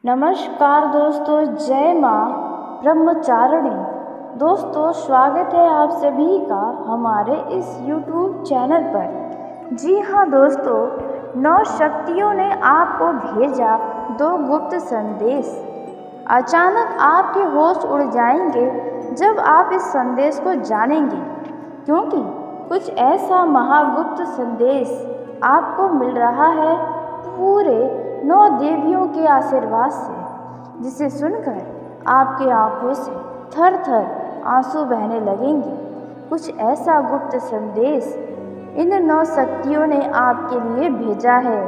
नमस्कार दोस्तों, जय माँ ब्रह्मचारिणी। दोस्तों, स्वागत है आप सभी का हमारे इस YouTube चैनल पर। जी हाँ दोस्तों, 9 शक्तियों ने आपको भेजा 2 गुप्त संदेश। अचानक आपके होश उड़ जाएंगे जब आप इस संदेश को जानेंगे, क्योंकि कुछ ऐसा महागुप्त संदेश आपको मिल रहा है पूरे 9 देवियों के आशीर्वाद से, जिसे सुनकर आपके आंखों से थर थर आंसू बहने लगेंगे। कुछ ऐसा गुप्त संदेश इन 9 शक्तियों ने आपके लिए भेजा है।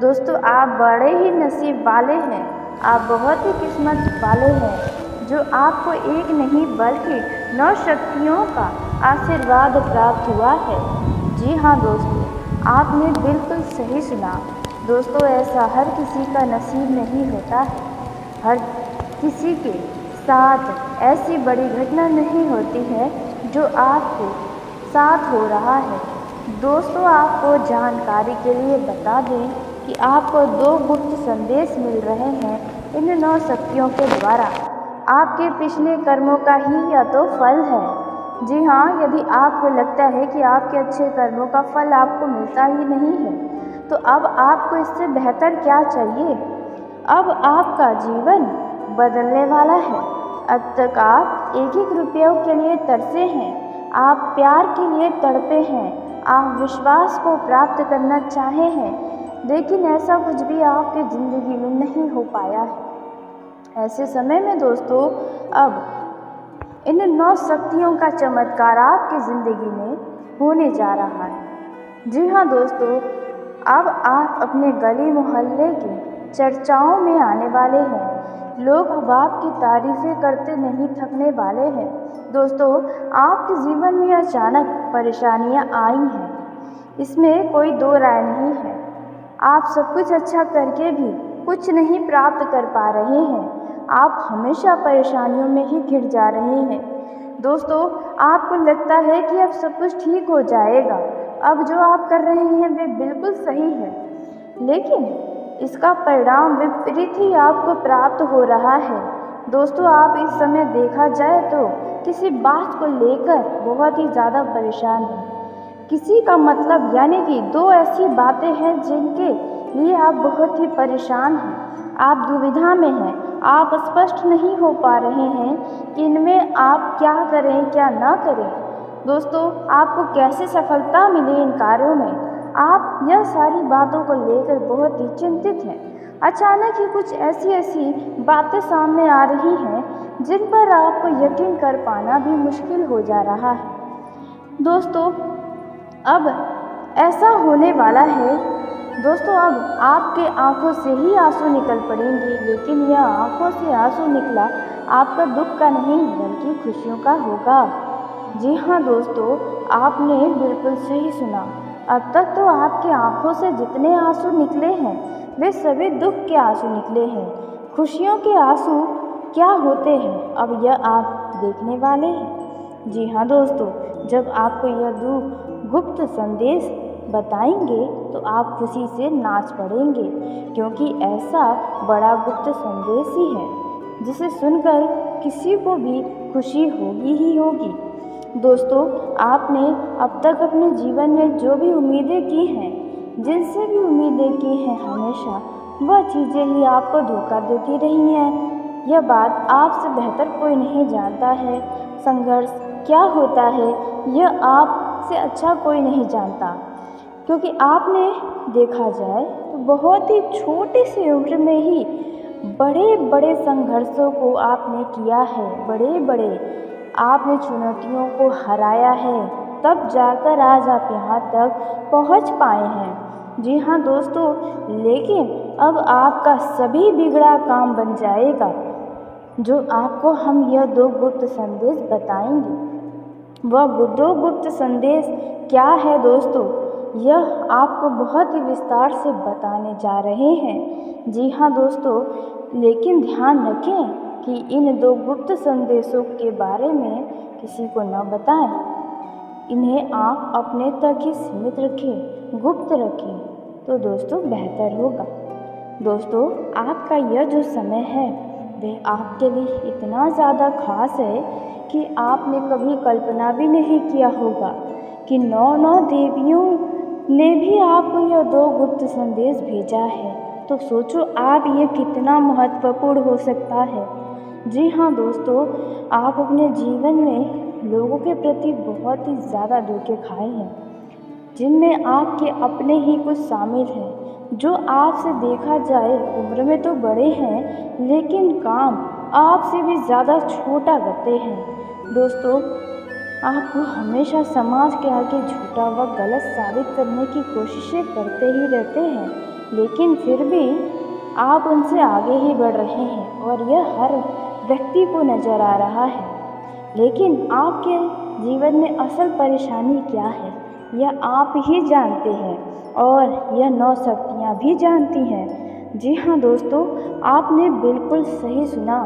दोस्तों, आप बड़े ही नसीब वाले हैं, आप बहुत ही किस्मत वाले हैं जो आपको एक नहीं बल्कि 9 शक्तियों का आशीर्वाद प्राप्त हुआ है। जी हाँ दोस्तों, आपने बिल्कुल सही सुना। दोस्तों, ऐसा हर किसी का नसीब नहीं होता है। हर किसी के साथ ऐसी बड़ी घटना नहीं होती है जो आपके साथ हो रहा है। दोस्तों, आपको जानकारी के लिए बता दें कि आपको 2 गुप्त संदेश मिल रहे हैं इन 9 शक्तियों के द्वारा। आपके पिछले कर्मों का ही यह तो फल है। जी हाँ, यदि आपको लगता है कि आपके अच्छे कर्मों का फल आपको मिलता ही नहीं है, तो अब आपको इससे बेहतर क्या चाहिए। अब आपका जीवन बदलने वाला है। अब तक आप एक रुपयों के लिए तरसे हैं, आप प्यार के लिए तड़पे हैं, आप विश्वास को प्राप्त करना चाहे हैं, लेकिन ऐसा कुछ भी आपकी ज़िंदगी में नहीं हो पाया है। ऐसे समय में दोस्तों, अब इन 9 शक्तियों का चमत्कार आपकी ज़िंदगी में होने जा रहा है। जी हाँ दोस्तों, अब आप अपने गली मोहल्ले की चर्चाओं में आने वाले हैं। लोग अब आपकी तारीफ़ें करते नहीं थकने वाले हैं। दोस्तों, आपके जीवन में अचानक परेशानियां आई हैं, इसमें कोई 2 राय नहीं है। आप सब कुछ अच्छा करके भी कुछ नहीं प्राप्त कर पा रहे हैं। आप हमेशा परेशानियों में ही घिर जा रहे हैं। दोस्तों, आपको लगता है कि अब सब कुछ ठीक हो जाएगा, अब जो आप कर रहे हैं वे बिल्कुल सही है, लेकिन इसका परिणाम विपरीत ही आपको प्राप्त हो रहा है। दोस्तों, आप इस समय देखा जाए तो किसी बात को लेकर बहुत ही ज़्यादा परेशान हैं। किसी का मतलब यानी कि 2 ऐसी बातें हैं जिनके लिए आप बहुत ही परेशान हैं। आप दुविधा में हैं, आप स्पष्ट नहीं हो पा रहे हैं कि इनमें आप क्या करें क्या ना करें। दोस्तों, आपको कैसे सफलता मिले इन कार्यों में, आप यह सारी बातों को लेकर बहुत ही चिंतित हैं। अचानक ही कुछ ऐसी बातें सामने आ रही हैं जिन पर आपको यकीन कर पाना भी मुश्किल हो जा रहा है। दोस्तों, अब ऐसा होने वाला है दोस्तों, अब आपके आंखों से ही आंसू निकल पड़ेंगे, लेकिन यह आंखों से आंसू निकला आपका दुख का नहीं बल्कि खुशियों का होगा। जी हाँ दोस्तों, आपने बिल्कुल सही सुना। अब तक तो आपकी आंखों से जितने आंसू निकले हैं वे सभी दुख के आंसू निकले हैं। खुशियों के आंसू क्या होते हैं, अब यह आप देखने वाले हैं। जी हाँ दोस्तों, जब आपको यह गुप्त संदेश बताएंगे तो आप खुशी से नाच पड़ेंगे, क्योंकि ऐसा बड़ा गुप्त संदेश ही है जिसे सुनकर किसी को भी खुशी होगी ही होगी। दोस्तों, आपने अब तक अपने जीवन में जो भी उम्मीदें की हैं, जिनसे भी उम्मीदें की हैं, हमेशा वह चीज़ें ही आपको धोखा देती रही हैं। यह बात आपसे बेहतर कोई नहीं जानता है। संघर्ष क्या होता है यह आपसे अच्छा कोई नहीं जानता, क्योंकि आपने देखा जाए तो बहुत ही छोटी सी उम्र में ही बड़े बड़े संघर्षों को आपने किया है, बड़े बड़े आपने चुनौतियों को हराया है, तब जाकर आज आप यहाँ तक पहुँच पाए हैं। जी हाँ दोस्तों, लेकिन अब आपका सभी बिगड़ा काम बन जाएगा जो आपको हम यह 2 गुप्त संदेश बताएंगे। वह 2 गुप्त संदेश क्या है दोस्तों, यह आपको बहुत ही विस्तार से बताने जा रहे हैं। जी हाँ दोस्तों, लेकिन ध्यान रखें कि इन 2 गुप्त संदेशों के बारे में किसी को न बताएं। इन्हें आप अपने तक ही सीमित रखें, गुप्त रखें, तो दोस्तों बेहतर होगा। दोस्तों, आपका यह जो समय है वह आपके लिए इतना ज़्यादा खास है कि आपने कभी कल्पना भी नहीं किया होगा कि 9 देवियों ने भी आपको यह 2 गुप्त संदेश भेजा है। तो सोचो आप ये कितना महत्वपूर्ण हो सकता है। जी हाँ दोस्तों, आप अपने जीवन में लोगों के प्रति बहुत ही ज़्यादा धोखे खाए हैं, जिनमें आपके अपने ही कुछ शामिल हैं, जो आपसे देखा जाए उम्र में तो बड़े हैं लेकिन काम आपसे भी ज़्यादा छोटा करते हैं। दोस्तों, आपको हमेशा समाज के आगे झूठा व गलत साबित करने की कोशिशें करते ही रहते हैं, लेकिन फिर भी आप उनसे आगे ही बढ़ रहे हैं और यह हर व्यक्ति को नज़र आ रहा है। लेकिन आपके जीवन में असल परेशानी क्या है यह आप ही जानते हैं और यह 9 शक्तियाँ भी जानती हैं। जी हाँ दोस्तों, आपने बिल्कुल सही सुना।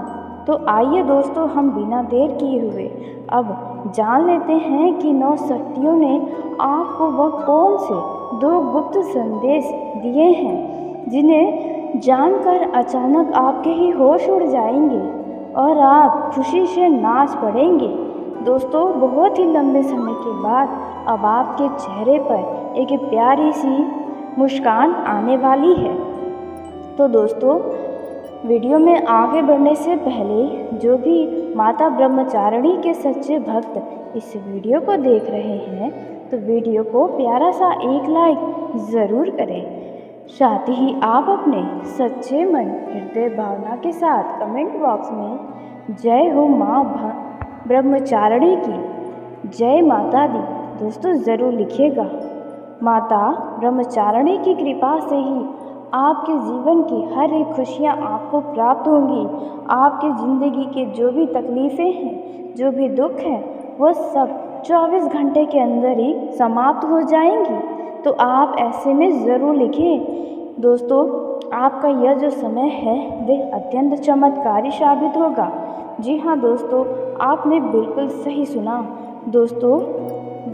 तो आइए दोस्तों, हम बिना देर किए हुए अब जान लेते हैं कि 9 शक्तियों ने आपको वह कौन से 2 गुप्त संदेश दिए हैं, जिन्हें जानकर अचानक आपके ही होश उड़ जाएंगे और आप खुशी से नाच पड़ेंगे। दोस्तों, बहुत ही लंबे समय के बाद अब आपके चेहरे पर एक प्यारी सी मुस्कान आने वाली है। तो दोस्तों, वीडियो में आगे बढ़ने से पहले जो भी माता ब्रह्मचारिणी के सच्चे भक्त इस वीडियो को देख रहे हैं तो वीडियो को प्यारा सा एक लाइक ज़रूर करें। साथ ही आप अपने सच्चे मन हृदय भावना के साथ कमेंट बॉक्स में जय हो माँ ब्रह्मचारिणी की, जय माता दी दोस्तों ज़रूर लिखिएगा। माता ब्रह्मचारिणी की कृपा से ही आपके जीवन की हर एक खुशियाँ आपको प्राप्त होंगी। आपकी ज़िंदगी के जो भी तकलीफ़ें हैं, जो भी दुख हैं, वो सब 24 घंटे के अंदर ही समाप्त हो जाएंगी। तो आप ऐसे में ज़रूर लिखें। दोस्तों, आपका यह जो समय है वह अत्यंत चमत्कारी साबित होगा। जी हाँ दोस्तों, आपने बिल्कुल सही सुना। दोस्तों,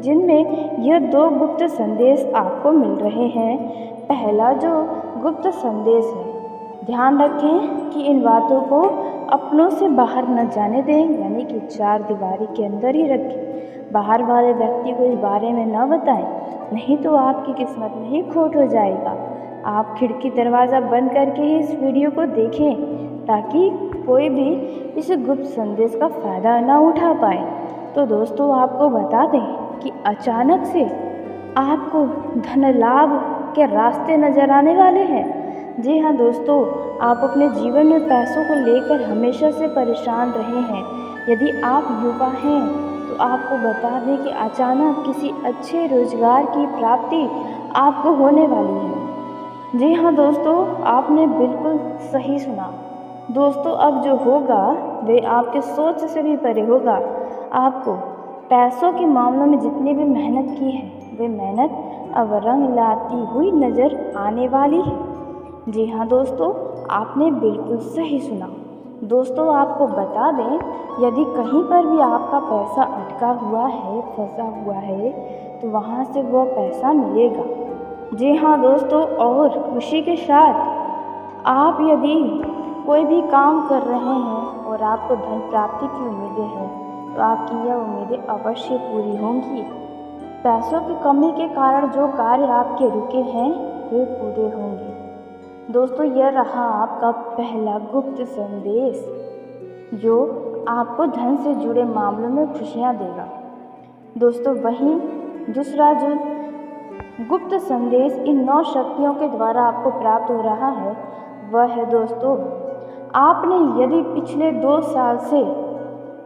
जिनमें यह 2 गुप्त संदेश आपको मिल रहे हैं। पहला जो गुप्त संदेश है, ध्यान रखें कि इन बातों को अपनों से बाहर न जाने दें, यानी कि 4 दीवारी के अंदर ही रखें। बाहर वाले व्यक्ति को इस बारे में न बताएं, नहीं तो आपकी किस्मत में ही खोट हो जाएगा। आप खिड़की दरवाज़ा बंद करके ही इस वीडियो को देखें ताकि कोई भी इस गुप्त संदेश का फ़ायदा न उठा पाए। तो दोस्तों, आपको बता दें कि अचानक से आपको धन लाभ के रास्ते नज़र आने वाले हैं। जी हाँ दोस्तों, आप अपने जीवन में पैसों को लेकर हमेशा से परेशान रहे हैं। यदि आप युवा हैं तो आपको बता दें कि अचानक किसी अच्छे रोजगार की प्राप्ति आपको होने वाली है। जी हाँ दोस्तों, आपने बिल्कुल सही सुना। दोस्तों, अब जो होगा वह आपके सोच से भी परे होगा। आपको पैसों के मामलों में जितनी भी मेहनत की है वे मेहनत अब रंग लाती हुई नज़र आने वाली है। जी हाँ दोस्तों, आपने बिल्कुल सही सुना। दोस्तों, आपको बता दें, यदि कहीं पर भी आपका पैसा अटका हुआ है, फंसा हुआ है, तो वहाँ से वो पैसा मिलेगा। जी हाँ दोस्तों, और खुशी के साथ आप यदि कोई भी काम कर रहे हैं और आपको धन प्राप्ति की उम्मीदें हैं तो आपकी यह उम्मीदें अवश्य पूरी होंगी। पैसों की कमी के कारण जो कार्य आपके रुके हैं वे पूरे होंगे। दोस्तों, यह रहा आपका पहला गुप्त संदेश जो आपको धन से जुड़े मामलों में खुशियाँ देगा। दोस्तों, वहीं दूसरा जो गुप्त संदेश इन 9 शक्तियों के द्वारा आपको प्राप्त हो रहा है वह है दोस्तों, आपने यदि पिछले 2 साल से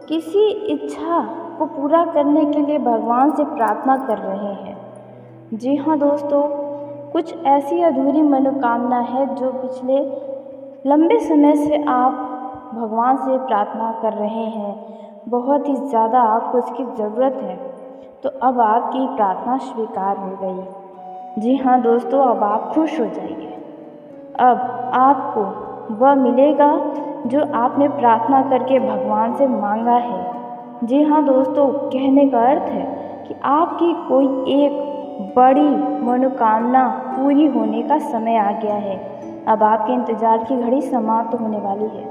किसी इच्छा को पूरा करने के लिए भगवान से प्रार्थना कर रहे हैं। जी हाँ दोस्तों, कुछ ऐसी अधूरी मनोकामना है जो पिछले लंबे समय से आप भगवान से प्रार्थना कर रहे हैं। बहुत ही ज़्यादा आपको उसकी ज़रूरत है, तो अब आपकी प्रार्थना स्वीकार हो गई। जी हाँ दोस्तों, अब आप खुश हो जाइए। अब आपको वह मिलेगा जो आपने प्रार्थना करके भगवान से मांगा है। जी हाँ दोस्तों, कहने का अर्थ है कि आपकी कोई एक बड़ी मनोकामना पूरी होने का समय आ गया है। अब आपके इंतज़ार की घड़ी समाप्त होने वाली है।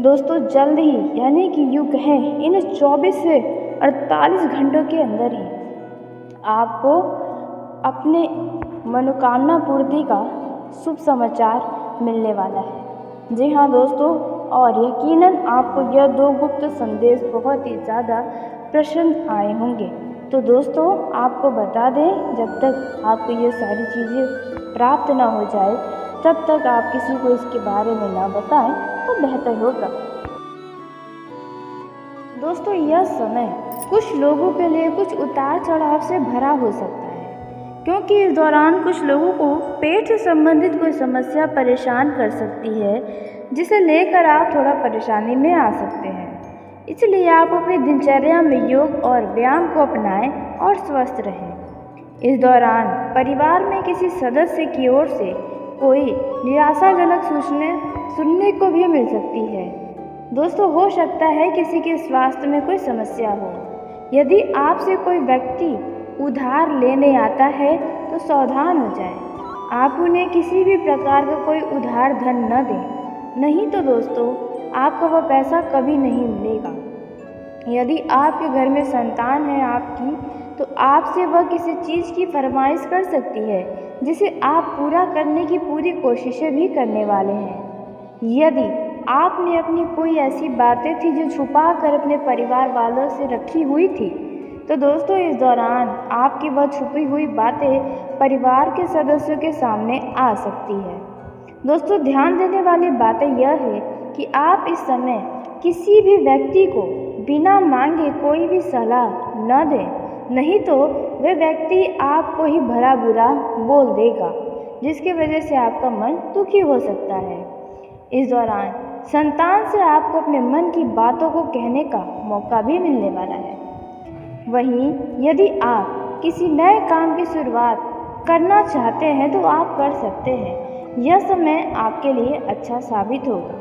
दोस्तों जल्द ही, यानी कि यूँ कहें इन 24 से 48 घंटों के अंदर ही आपको अपने मनोकामना पूर्ति का शुभ समाचार मिलने वाला है। जी हाँ दोस्तों, और यकीनन आपको यह 2 गुप्त संदेश बहुत ही ज़्यादा पसंद आए होंगे। तो दोस्तों आपको बता दें, जब तक आपको ये सारी चीज़ें प्राप्त ना हो जाए तब तक आप किसी को इसके बारे में ना बताएं तो बेहतर होगा। दोस्तों यह समय कुछ लोगों के लिए कुछ उतार चढ़ाव से भरा हो सकता है, क्योंकि इस दौरान कुछ लोगों को पेट से संबंधित कोई समस्या परेशान कर सकती है, जिसे लेकर आप थोड़ा परेशानी में आ सकते हैं। इसलिए आप अपनी दिनचर्या में योग और व्यायाम को अपनाएं और स्वस्थ रहें। इस दौरान परिवार में किसी सदस्य की ओर से कोई निराशाजनक सुनने को भी मिल सकती है। दोस्तों हो सकता है किसी के स्वास्थ्य में कोई समस्या हो। यदि आपसे कोई व्यक्ति उधार लेने आता है तो सावधान हो जाएं। आप उन्हें किसी भी प्रकार का कोई उधार धन न दें, नहीं तो दोस्तों आपका वह पैसा कभी नहीं मिलेगा। यदि आपके घर में संतान है आपकी, तो आपसे वह किसी चीज़ की फरमाइश कर सकती है जिसे आप पूरा करने की पूरी कोशिशें भी करने वाले हैं। यदि आपने अपनी कोई ऐसी बातें थी जो छुपा कर अपने परिवार वालों से रखी हुई थी, तो दोस्तों इस दौरान आपकी वह छुपी हुई बातें परिवार के सदस्यों के सामने आ सकती है। दोस्तों ध्यान देने वाली बातें यह है कि आप इस समय किसी भी व्यक्ति को बिना मांगे कोई भी सलाह न दें, नहीं तो वह व्यक्ति आपको ही भला बुरा बोल देगा, जिसकी वजह से आपका मन दुखी हो सकता है। इस दौरान संतान से आपको अपने मन की बातों को कहने का मौका भी मिलने वाला है। वहीं यदि आप किसी नए काम की शुरुआत करना चाहते हैं तो आप कर सकते हैं। यह समय आपके लिए अच्छा साबित होगा।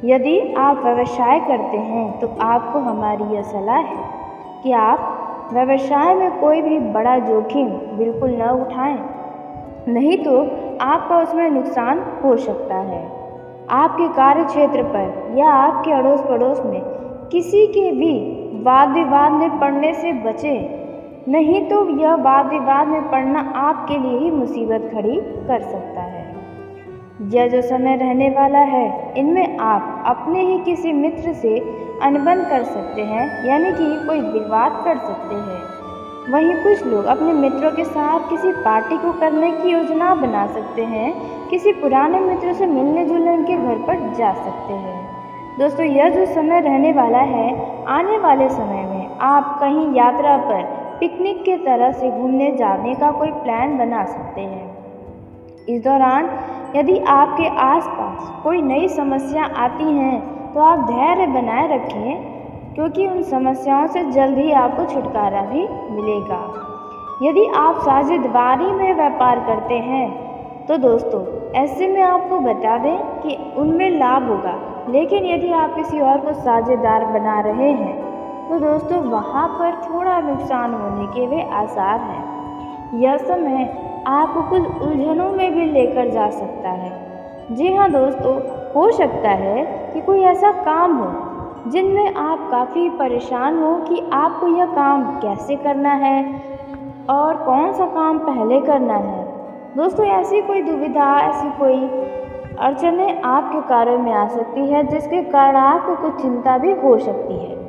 यदि आप व्यवसाय करते हैं तो आपको हमारी यह सलाह है कि आप व्यवसाय में कोई भी बड़ा जोखिम बिल्कुल न उठाएं, नहीं तो आपका उसमें नुकसान हो सकता है। आपके कार्य क्षेत्र पर या आपके अड़ोस पड़ोस में किसी के भी वाद विवाद में पड़ने से बचें, नहीं तो यह वाद विवाद में पड़ना आपके लिए ही मुसीबत खड़ी कर सकता है। यह जो समय रहने वाला है, इनमें आप अपने ही किसी मित्र से अनबन कर सकते हैं, यानी कि कोई विवाद कर सकते हैं। वहीं कुछ लोग अपने मित्रों के साथ किसी पार्टी को करने की योजना बना सकते हैं, किसी पुराने मित्रों से मिलने जुलने उनके घर पर जा सकते हैं। दोस्तों यह जो समय रहने वाला है, आने वाले समय में आप कहीं यात्रा पर पिकनिक के तरह से घूमने जाने का कोई प्लान बना सकते हैं। इस दौरान यदि आपके आसपास कोई नई समस्या आती हैं तो आप धैर्य बनाए रखें, क्योंकि उन समस्याओं से जल्द ही आपको छुटकारा भी मिलेगा। यदि आप साझेदारी में व्यापार करते हैं तो दोस्तों ऐसे में आपको बता दें कि उनमें लाभ होगा, लेकिन यदि आप किसी और को साझेदार बना रहे हैं तो दोस्तों वहाँ पर थोड़ा नुकसान होने के वे आसार हैं। यह समय आपको कुछ उलझनों में भी लेकर जा सकता है। जी हाँ दोस्तों, हो सकता है कि कोई ऐसा काम हो जिनमें आप काफ़ी परेशान हो कि आपको यह काम कैसे करना है और कौन सा काम पहले करना है। दोस्तों ऐसी कोई दुविधा, ऐसी कोई अड़चनें आपके कार्य में आ सकती है, जिसके कारण आपको कुछ चिंता भी हो सकती है।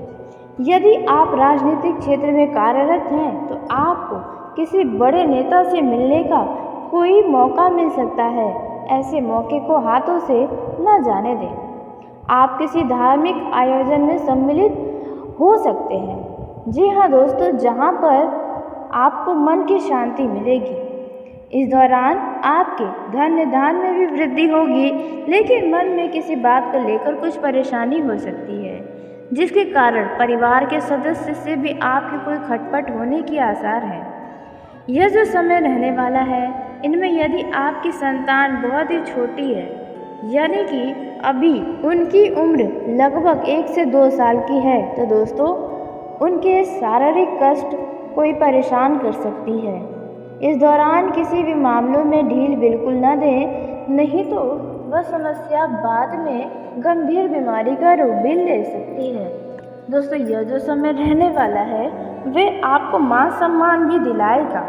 यदि आप राजनीतिक क्षेत्र में कार्यरत हैं तो आपको किसी बड़े नेता से मिलने का कोई मौका मिल सकता है। ऐसे मौके को हाथों से न जाने दें। आप किसी धार्मिक आयोजन में सम्मिलित हो सकते हैं। जी हाँ दोस्तों, जहाँ पर आपको मन की शांति मिलेगी। इस दौरान आपके धन धान में भी वृद्धि होगी, लेकिन मन में किसी बात को लेकर कुछ परेशानी हो सकती है, जिसके कारण परिवार के सदस्य से भी आपके कोई खटपट होने की आसार है। यह जो समय रहने वाला है, इनमें यदि आपकी संतान बहुत ही छोटी है, यानी कि अभी उनकी उम्र लगभग 1 से 2 साल की है, तो दोस्तों उनके शारीरिक कष्ट कोई परेशान कर सकती है। इस दौरान किसी भी मामलों में ढील बिल्कुल न दें, नहीं तो वह समस्या बाद में गंभीर बीमारी का रूप भी ले सकती है। दोस्तों, यह जो समय रहने वाला है वे आपको मान सम्मान भी दिलाएगा।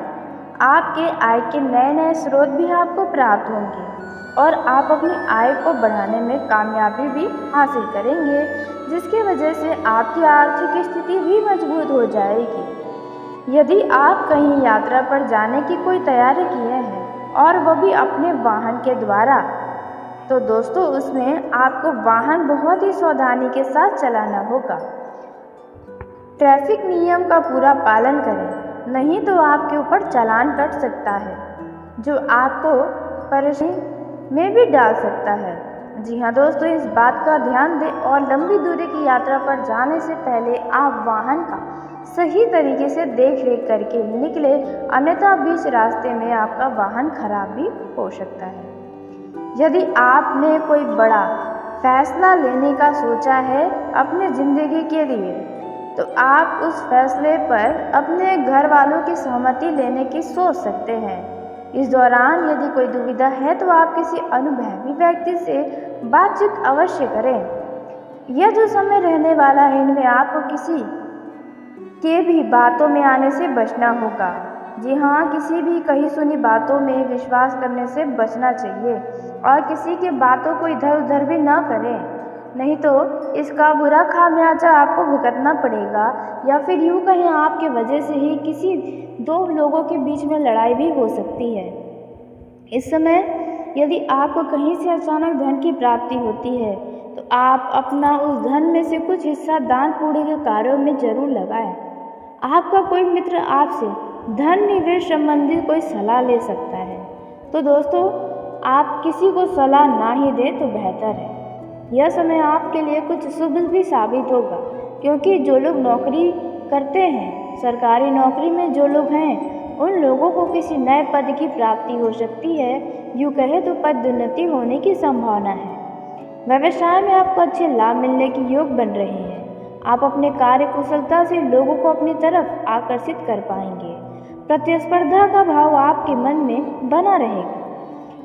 आपके आय के नए नए स्रोत भी आपको प्राप्त होंगे और आप अपनी आय को बढ़ाने में कामयाबी भी हासिल करेंगे, जिसकी वजह से आपकी आर्थिक स्थिति भी मजबूत हो जाएगी। यदि आप कहीं यात्रा पर जाने की कोई तैयारी किए हैं और वह भी अपने वाहन के द्वारा, तो दोस्तों उसमें आपको वाहन बहुत ही सावधानी के साथ चलाना होगा। ट्रैफिक नियम का पूरा पालन करें, नहीं तो आपके ऊपर चालान कट सकता है, जो आपको परेशानी में भी डाल सकता है। जी हाँ दोस्तों, इस बात का ध्यान दें और लंबी दूरी की यात्रा पर जाने से पहले आप वाहन का सही तरीके से देख रेख करके निकले, अन्यथा बीच रास्ते में आपका वाहन खराब भी हो सकता है। यदि आपने कोई बड़ा फैसला लेने का सोचा है अपने ज़िंदगी के लिए, तो आप उस फैसले पर अपने घर वालों की सहमति लेने की सोच सकते हैं। इस दौरान यदि कोई दुविधा है तो आप किसी अनुभवी व्यक्ति से बातचीत अवश्य करें। यह जो समय रहने वाला है इनमें आपको किसी के भी बातों में आने से बचना होगा। जी हाँ, किसी भी कही सुनी बातों में विश्वास करने से बचना चाहिए और किसी की बातों को इधर उधर भी ना करें, नहीं तो इसका बुरा खामियाजा आपको भुगतना पड़ेगा, या फिर यूँ कहें आपके वजह से ही किसी दो लोगों के बीच में लड़ाई भी हो सकती है। इस समय यदि आपको कहीं से अचानक धन की प्राप्ति होती है तो आप अपना उस धन में से कुछ हिस्सा दान पुण्य के कार्यों में जरूर लगाएं। आपका कोई मित्र आपसे धन निवेश संबंधित कोई सलाह ले सकता है, तो दोस्तों आप किसी को सलाह ना ही दें तो बेहतर है। यह समय आपके लिए कुछ शुभ भी साबित होगा, क्योंकि जो लोग नौकरी करते हैं, सरकारी नौकरी में जो लोग हैं, उन लोगों को किसी नए पद की प्राप्ति हो सकती है। यूँ कहे तो पदोन्नति होने की संभावना है। व्यवसाय में आपको अच्छे लाभ मिलने के योग बन रहे हैं। आप अपने कार्य कुशलता से लोगों को अपनी तरफ आकर्षित कर पाएंगे। प्रतिस्पर्धा का भाव आपके मन में बना रहेगा।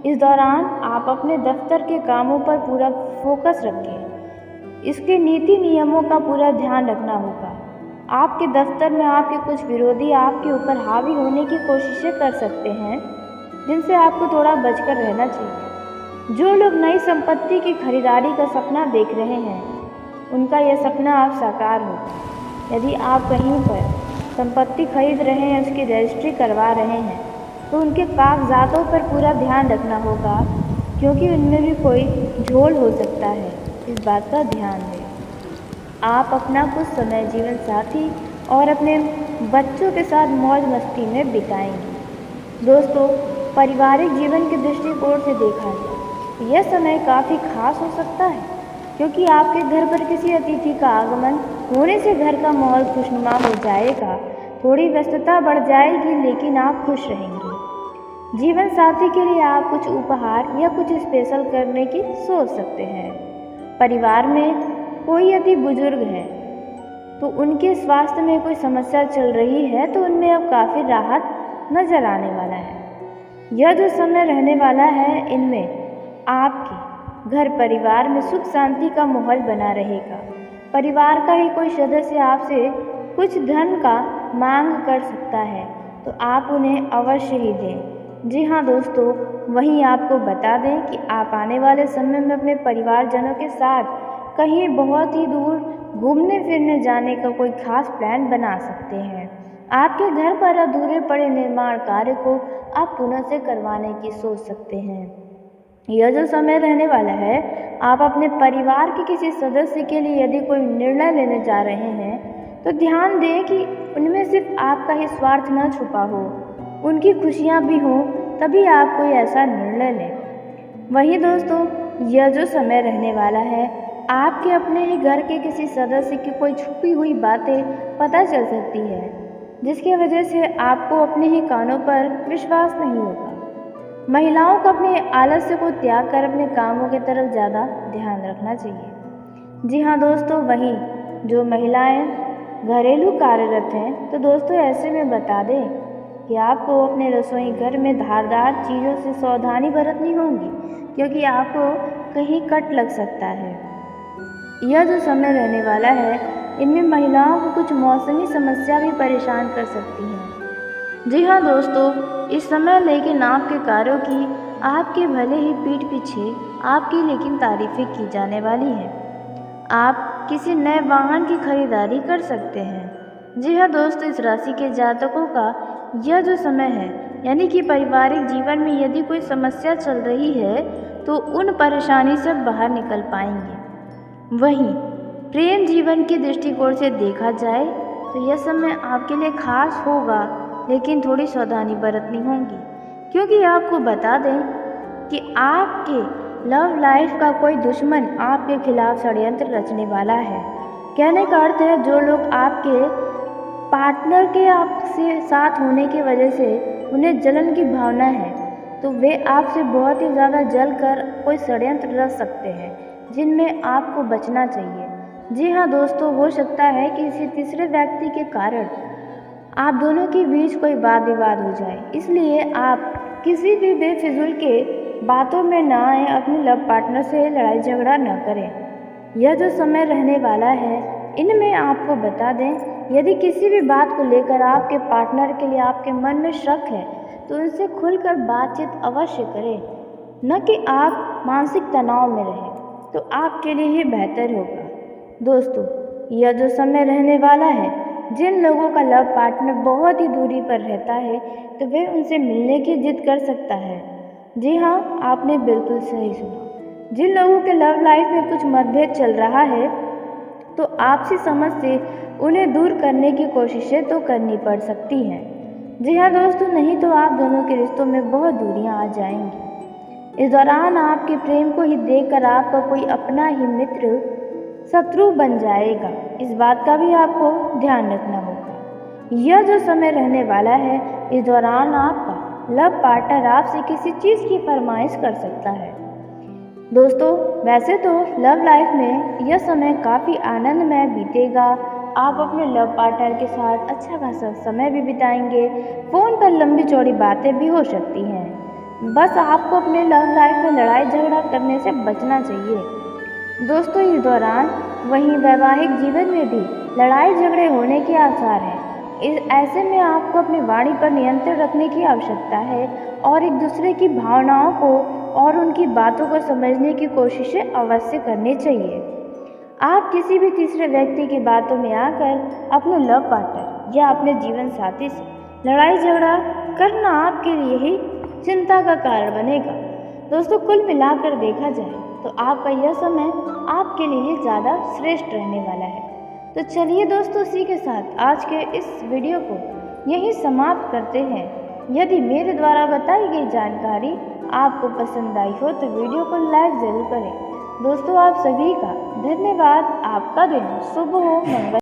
इस दौरान आप अपने दफ्तर के कामों पर पूरा फोकस रखें। इसके नीति नियमों का पूरा ध्यान रखना होगा। आपके दफ्तर में आपके कुछ विरोधी आपके ऊपर हावी होने की कोशिशें कर सकते हैं, जिनसे आपको थोड़ा बचकर रहना चाहिए। जो लोग नई संपत्ति की खरीदारी का सपना देख रहे हैं, उनका यह सपना आप साकार हो। यदि आप कहीं पर संपत्ति खरीद रहे हैं, उसकी रजिस्ट्री करवा रहे हैं, तो उनके कागजातों पर पूरा ध्यान रखना होगा, क्योंकि उनमें भी कोई झोल हो सकता है। इस बात का ध्यान दें। आप अपना कुछ समय जीवन साथी और अपने बच्चों के साथ मौज मस्ती में बिताएंगे। दोस्तों, पारिवारिक जीवन के दृष्टिकोण से देखा जाए, यह समय काफ़ी खास हो सकता है, क्योंकि आपके घर पर किसी अतिथि का आगमन होने से घर का माहौल खुशनुमा हो जाएगा। थोड़ी व्यस्तता बढ़ जाएगी, लेकिन आप खुश रहेंगे। जीवन साथी के लिए आप कुछ उपहार या कुछ स्पेशल करने की सोच सकते हैं। परिवार में कोई यदि बुजुर्ग है तो उनके स्वास्थ्य में कोई समस्या चल रही है, तो उनमें अब काफ़ी राहत नजर आने वाला है। यह जो समय रहने वाला है, इनमें आपके घर परिवार में सुख शांति का माहौल बना रहेगा। परिवार का ही कोई सदस्य आपसे कुछ धन का मांग कर सकता है, तो आप उन्हें अवश्य ही दें। जी हाँ दोस्तों, वहीं आपको बता दें कि आप आने वाले समय में अपने परिवारजनों के साथ कहीं बहुत ही दूर घूमने फिरने जाने का कोई खास प्लान बना सकते हैं। आपके घर पर अधूरे पड़े निर्माण कार्य को आप पुनः से करवाने की सोच सकते हैं। यह जो समय रहने वाला है, आप अपने परिवार के किसी सदस्य के लिए यदि कोई निर्णय लेने जा रहे हैं, तो ध्यान दें कि उनमें सिर्फ आपका ही स्वार्थ न छुपा हो, उनकी खुशियाँ भी हों, तभी आप कोई ऐसा निर्णय लें। वहीं दोस्तों, यह जो समय रहने वाला है, आपके अपने ही घर के किसी सदस्य की कोई छुपी हुई बातें पता चल सकती है, जिसकी वजह से आपको अपने ही कानों पर विश्वास नहीं होगा। महिलाओं को अपने आलस्य को त्याग कर अपने कामों की तरफ ज़्यादा ध्यान रखना चाहिए। जी हाँ दोस्तों, वहीं जो महिलाएं घरेलू कार्यरत हैं, तो दोस्तों ऐसे में बता दें कि आपको अपने रसोई घर में धारदार चीज़ों से सावधानी बरतनी होगी, क्योंकि आपको कहीं कट लग सकता है। यह जो समय रहने वाला है, इनमें महिलाओं को कुछ मौसमी समस्या भी परेशान कर सकती हैं। जी हाँ दोस्तों, इस समय लेकिन आपके कार्यों की आपके भले ही पीठ पीछे आपकी लेकिन तारीफें की जाने वाली हैं। आप किसी नए वाहन की खरीदारी कर सकते हैं। जी हाँ दोस्तों, इस राशि के जातकों का यह जो समय है, यानी कि पारिवारिक जीवन में यदि कोई समस्या चल रही है तो उन परेशानी से बाहर निकल पाएंगे। वहीं प्रेम जीवन के दृष्टिकोण से देखा जाए तो यह समय आपके लिए खास होगा, लेकिन थोड़ी सावधानी बरतनी होगी, क्योंकि आपको बता दें कि आपके लव लाइफ का कोई दुश्मन आपके खिलाफ षड्यंत्र रचने वाला है। कहने का अर्थ है, जो लोग आपके पार्टनर के आपसे साथ होने की वजह से उन्हें जलन की भावना है, तो वे आपसे बहुत ही ज़्यादा जल कर कोई षड्यंत्र रच सकते हैं, जिनमें आपको बचना चाहिए। जी हाँ दोस्तों, हो सकता है कि किसी तीसरे व्यक्ति के कारण आप दोनों के बीच कोई वाद विवाद हो जाए, इसलिए आप किसी भी बेफिजूल के बातों में ना आए, अपने लव पार्टनर से लड़ाई झगड़ा न करें। यह जो समय रहने वाला है, इनमें आपको बता दें, यदि किसी भी बात को लेकर आपके पार्टनर के लिए आपके मन में शक है तो उनसे खुलकर बातचीत अवश्य करें, न कि आप मानसिक तनाव में रहें, तो आपके लिए ही बेहतर होगा। दोस्तों, यह जो समय रहने वाला है, जिन लोगों का लव पार्टनर बहुत ही दूरी पर रहता है तो वे उनसे मिलने की जिद कर सकता है। जी हाँ, आपने बिल्कुल सही सुना। जिन लोगों के लव लाइफ में कुछ मतभेद चल रहा है तो आपसी समझ से उन्हें दूर करने की कोशिशें तो करनी पड़ सकती हैं। जी हाँ दोस्तों, नहीं तो आप दोनों के रिश्तों में बहुत दूरियां आ जाएंगी। इस दौरान आपके प्रेम को ही देखकर आपका कोई अपना ही मित्र शत्रु बन जाएगा, इस बात का भी आपको ध्यान रखना होगा। यह जो समय रहने वाला है, इस दौरान आपका लव पार्टनर आपसे किसी चीज़ की फरमाइश कर सकता है। दोस्तों, वैसे तो लव लाइफ में यह समय काफ़ी आनंदमय बीतेगा। आप अपने लव पार्टनर के साथ अच्छा खासा समय भी बिताएंगे। फ़ोन पर लंबी चौड़ी बातें भी हो सकती हैं। बस आपको अपने लव लाइफ में लड़ाई झगड़ा करने से बचना चाहिए। दोस्तों, इस दौरान वहीं वैवाहिक जीवन में भी लड़ाई झगड़े होने के आसार हैं। ऐसे में आपको अपनी वाणी पर नियंत्रण रखने की आवश्यकता है और एक दूसरे की भावनाओं को और उनकी बातों को समझने की कोशिशें अवश्य करनी चाहिए। आप किसी भी तीसरे व्यक्ति की बातों में आकर अपने लव पार्टनर या अपने जीवन साथी से लड़ाई झगड़ा करना आपके लिए ही चिंता का कारण बनेगा। दोस्तों, कुल मिलाकर देखा जाए तो आपका यह समय आपके लिए ज़्यादा श्रेष्ठ रहने वाला है। तो चलिए दोस्तों, इसी के साथ आज के इस वीडियो को यहीं समाप्त करते हैं। यदि मेरे द्वारा बताई गई जानकारी आपको पसंद आई हो तो वीडियो को लाइक ज़रूर करें। दोस्तों, आप सभी का धन्यवाद। आपका दिन शुभ हो, मंगल